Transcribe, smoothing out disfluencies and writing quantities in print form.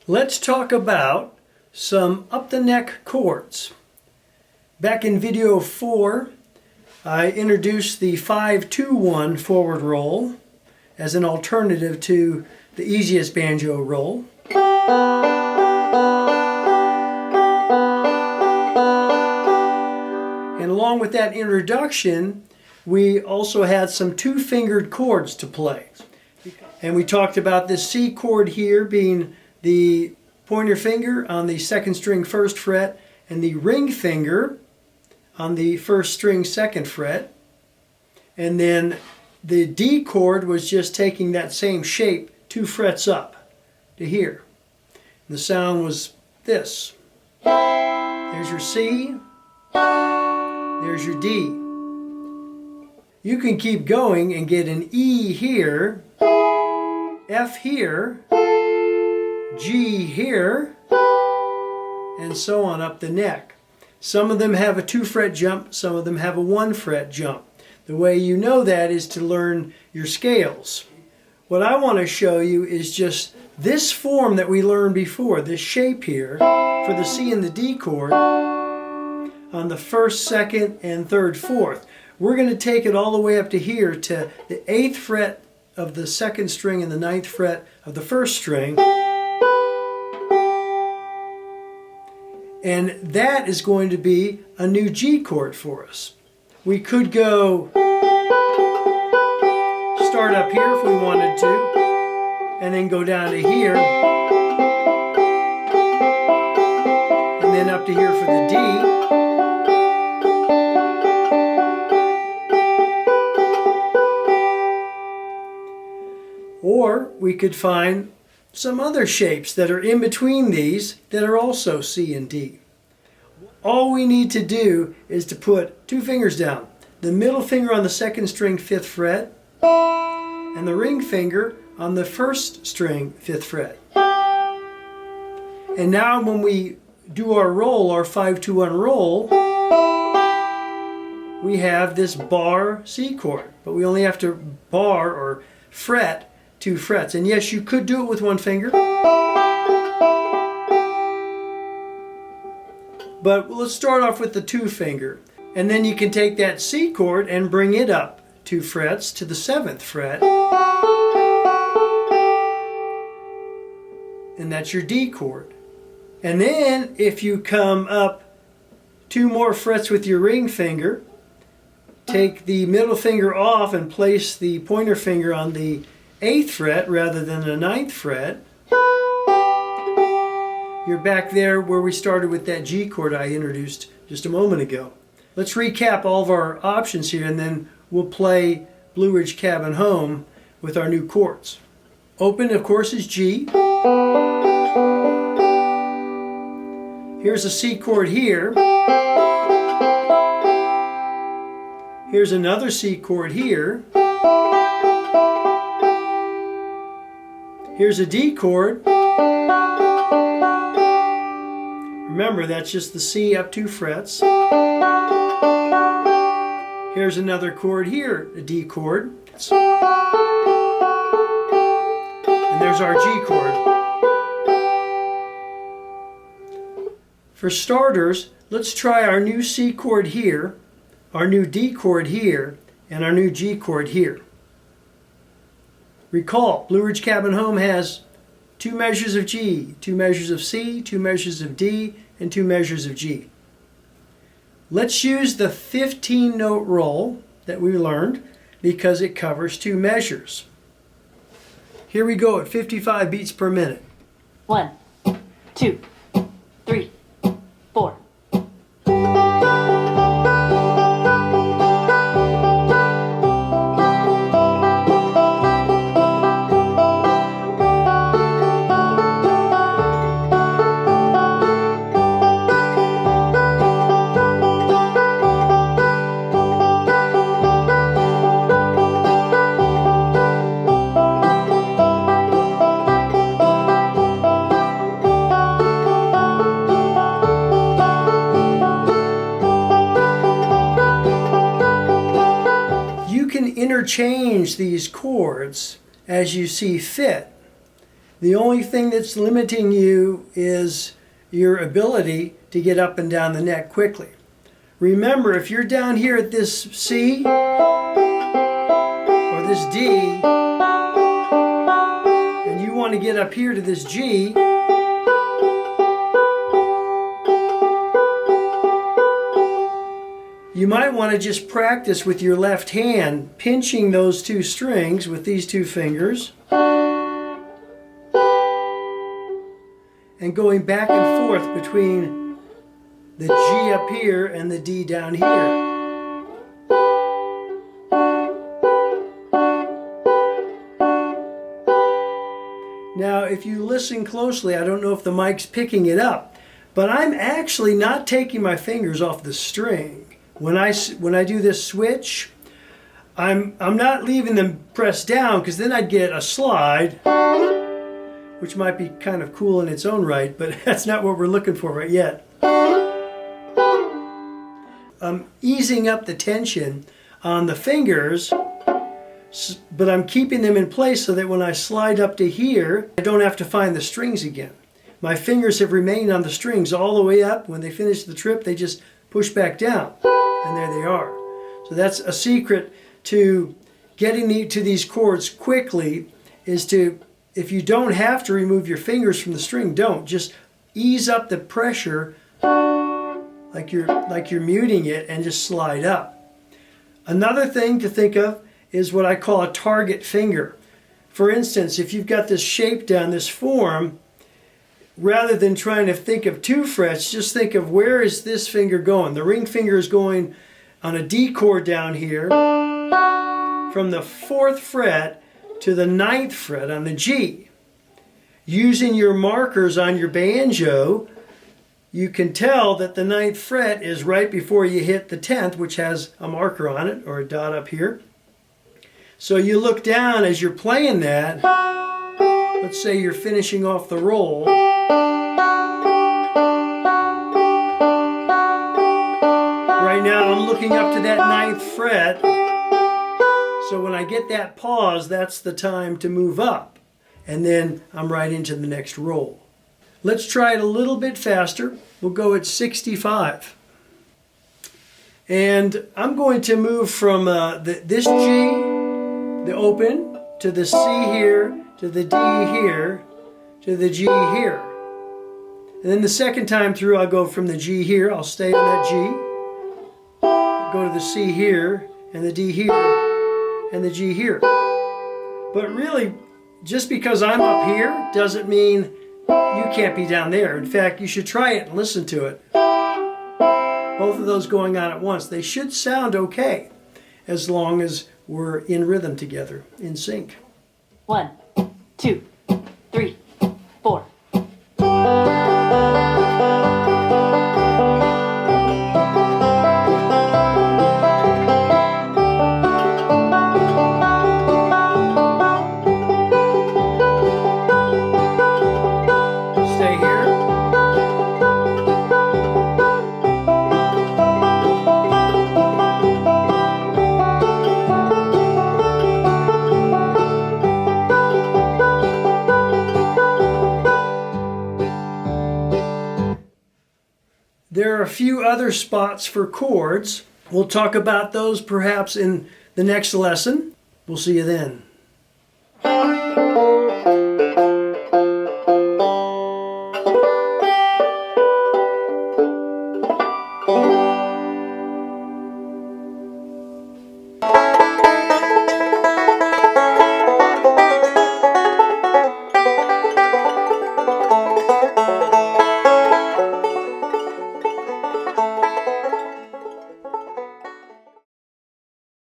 Let's talk about some up-the-neck chords. Back in video 4, I introduced the 5-2-1 forward roll as an alternative to the Easiest Banjo Roll. And along with that introduction, we also had some two-fingered chords to play. And we talked about this C chord here being the pointer finger on the second string first fret and the ring finger on the first string second fret. And then the D chord was just taking that same shape 2 frets up to here. And the sound was this. There's your C, there's your D. You can keep going and get an E here, F here, G here, and so on up the neck. Some of them have a 2-fret jump, some of them have a 1-fret jump. The way you know that is to learn your scales. What I want to show you is just this form that we learned before, this shape here, for the C and the D chord on the 1st, 2nd, and 3rd, 4th. We're going to take it all the way up to here to the 8th fret of the 2nd string and the 9th fret of the 1st string. And that is going to be a new G chord for us. We could go start up here if we wanted to, and then go down to here, and then up to here for the D. Or we could find some other shapes that are in between these that are also C and D. All we need to do is to put 2 fingers down. The middle finger on the 2nd string 5th fret and the ring finger on the 1st string 5th fret. And now when we do our roll, our 5-2-1 roll, we have this bar C chord. But we only have to bar or fret 2 frets. And yes, you could do it with 1 finger. But let's start off with the 2 finger. And then you can take that C chord and bring it up 2 frets to the 7th fret. And that's your D chord. And then if you come up 2 more frets with your ring finger, take the middle finger off and place the pointer finger on the 8th fret rather than the 9th fret, you're back there where we started with that G chord I introduced just a moment ago. Let's recap all of our options here, and then we'll play Blue Ridge Cabin Home with our new chords. Open, of course, is G. Here's a C chord here. Here's another C chord here. Here's a D chord. Remember, that's just the C up 2 frets. Here's another chord here, a D chord. And there's our G chord. For starters, let's try our new C chord here, our new D chord here, and our new G chord here. Recall, Blue Ridge Cabin Home has 2 measures of G, 2 measures of C, 2 measures of D, and 2 measures of G. Let's use the 15-note roll that we learned because it covers 2 measures. Here we go at 55 beats per minute. 1, 2, 3, 4. Interchange these chords as you see fit. The only thing that's limiting you is your ability to get up and down the neck quickly. Remember, if you're down here at this C or this D, and you want to get up here to this G, you might want to just practice with your left hand, pinching those two strings with these two fingers, and going back and forth between the G up here and the D down here. Now, if you listen closely, I don't know if the mic's picking it up, but I'm actually not taking my fingers off the string. When I do this switch, I'm not leaving them pressed down, because then I'd get a slide, which might be kind of cool in its own right, but that's not what we're looking for right yet. I'm easing up the tension on the fingers, but I'm keeping them in place so that when I slide up to here, I don't have to find the strings again. My fingers have remained on the strings all the way up. When they finish the trip, they just push back down, and there they are. So that's a secret to getting to these chords quickly, is to, if you don't have to remove your fingers from the string, don't. Just ease up the pressure like you're muting it, and just slide up. Another thing to think of is what I call a target finger. For instance, if you've got this shape down, this form, rather than trying to think of 2 frets, just think of, where is this finger going? The ring finger is going on a D chord down here, from the 4th fret to the 9th fret on the G. Using your markers on your banjo, you can tell that the 9th fret is right before you hit the 10th, which has a marker on it, or a dot up here. So you look down as you're playing that. Let's say you're finishing off the roll. Right now I'm looking up to that 9th fret. So when I get that pause, that's the time to move up. And then I'm right into the next roll. Let's try it a little bit faster. We'll go at 65. And I'm going to move from this G, the open, to the C here, to the D here, to the G here. And then the second time through, I'll go from the G here, I'll stay on that G, go to the C here, and the D here, and the G here. But really, just because I'm up here doesn't mean you can't be down there. In fact, you should try it and listen to it. Both of those going on at once. They should sound okay, as long as we're in rhythm together, in sync. 1, 2, 3, 4. Stay here. There are a few other spots for chords. We'll talk about those perhaps in the next lesson. We'll see you then.